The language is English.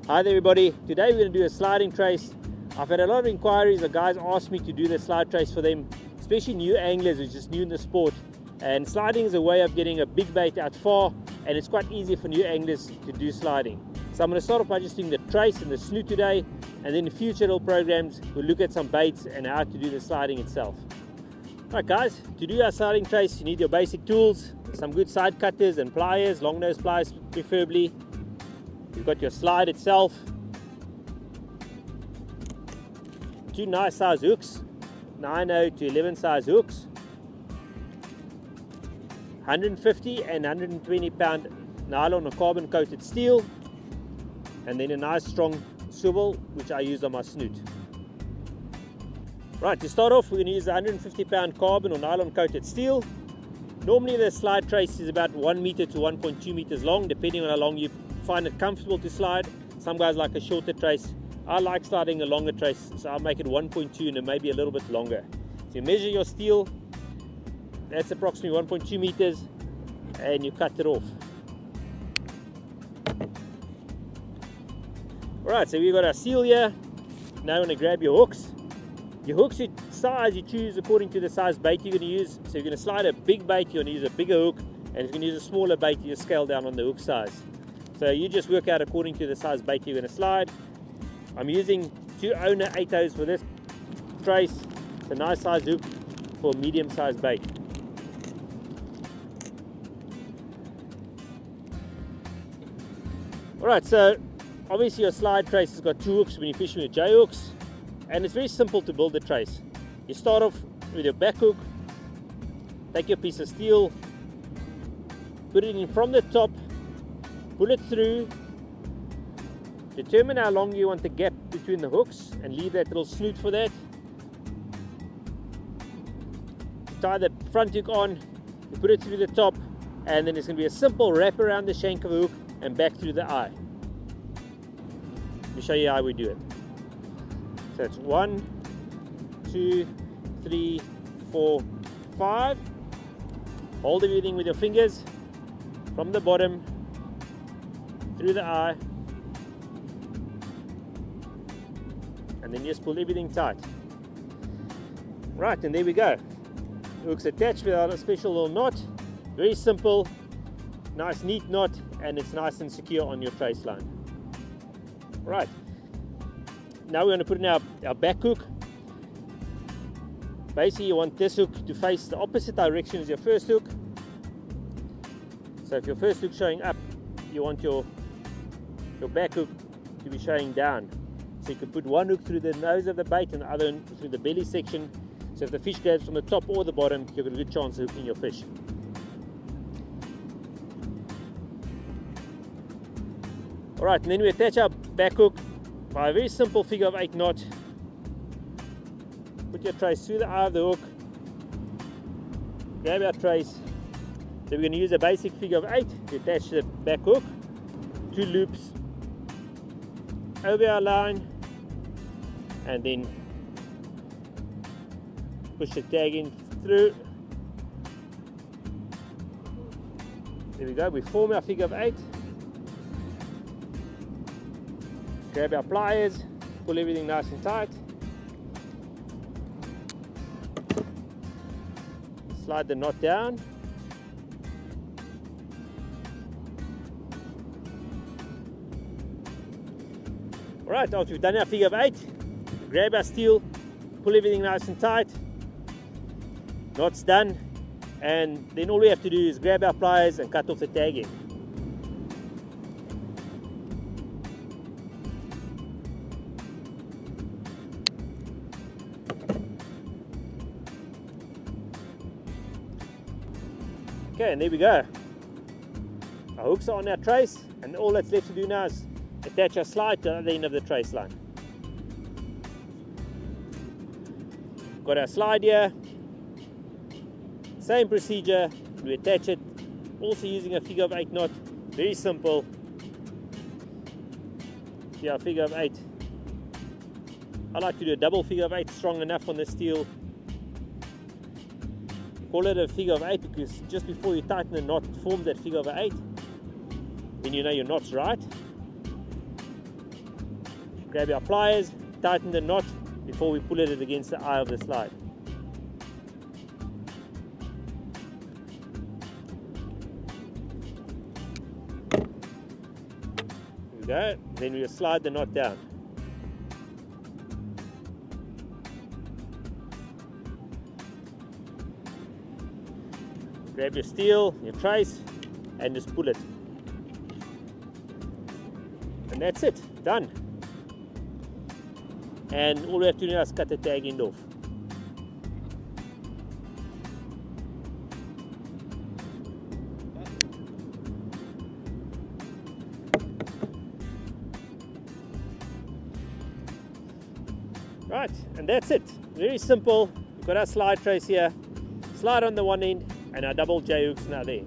Hi there everybody, today we're going to do a sliding trace. I've had a lot of inquiries of guys ask me to do the slide trace for them, especially new anglers who's just new in the sport. And sliding is a way of getting a big bait out far, and it's quite easy for new anglers to do sliding. So I'm going to start off by just doing the trace and the snoot today, and then in future little programs we'll look at some baits and how to do the sliding itself. Alright guys, to do our sliding trace you need your basic tools, some good side cutters and pliers, long nose pliers preferably. You've got your slide itself, two nice size hooks, 9/0 to 11 size hooks, 150 and 120 pound nylon or carbon coated steel, and then a nice strong swivel which I use on my snoot. Right, to start off we're going to use the 150 pound carbon or nylon coated steel. Normally the slide trace is about 1 meter to 1.2 meters long, depending on how long you find it comfortable to slide. Some guys like a shorter trace. I like sliding a longer trace, so I'll make it 1.2 and maybe a little bit longer. So you measure your steel, that's approximately 1.2 meters, and you cut it off. Alright, so we've got our steel here. Now you want to grab your hooks. Your hooks, your size you choose according to the size bait you're going to use. So you're going to slide a big bait, you're going to use a bigger hook, and if you're going to use a smaller bait, you just scale down on the hook size. So you just work out according to the size bait you're going to slide. I'm using 2 owner 8/0s for this trace. It's a nice size hook for a medium size bait. Alright, so obviously your slide trace has got 2 hooks when you're fishing with J hooks, and it's very simple to build the trace. You start off with your back hook, take your piece of steel, put it in from the top, pull it through, determine how long you want the gap between the hooks and leave that little snoot for that. Tie the front hook on, you put it through the top, and then it's going to be a simple wrap around the shank of the hook and back through the eye. Let me show you how we do it. So it's 1, 2, 3, 4, 5. Hold everything with your fingers from the bottom through the eye, and then just pull everything tight. Right, and there we go. The hook's attached without a special little knot. Very simple, nice neat knot, and it's nice and secure on your trace line. Right, now we're going to put in our back hook. Basically you want this hook to face the opposite direction as your first hook. So if your first hook's showing up, you want your back hook to be showing down. So you can put one hook through the nose of the bait and the other through the belly section. So if the fish grabs from the top or the bottom, you've got a good chance of hooking your fish. Alright, and then we attach our back hook by a very simple figure of 8 knot. Put your trace through the eye of the hook, grab our trace. So we're going to use a basic figure of 8 to attach the back hook, 2 loops over our line, and then push the tag in through. There we go, we form our figure of 8. Grab our pliers, pull everything nice and tight. Slide the knot down. Alright, after we've done our figure of 8, grab our steel, pull everything nice and tight. Knot's done, and then all we have to do is grab our pliers and cut off the tagging. Okay, and there we go. Our hooks are on our trace, and all that's left to do now is attach our slide to the other end of the trace line. Got our slide here. Same procedure, we attach it, also using a figure of 8 knot. Very simple. See our figure of 8. I like to do a double figure of 8, strong enough on the steel. Call it a figure of 8 because just before you tighten the knot, form that figure of 8. Then you know your knot's right. Grab your pliers, tighten the knot before we pull it against the eye of the slide. There we go. Then we'll slide the knot down. Grab your steel, your trace, and just pull it. And that's it, done. And all we have to do now is cut the tag end off. Right, and that's it. Very simple. We've got our slide trace here. Slide on the one end and our double J hooks now there.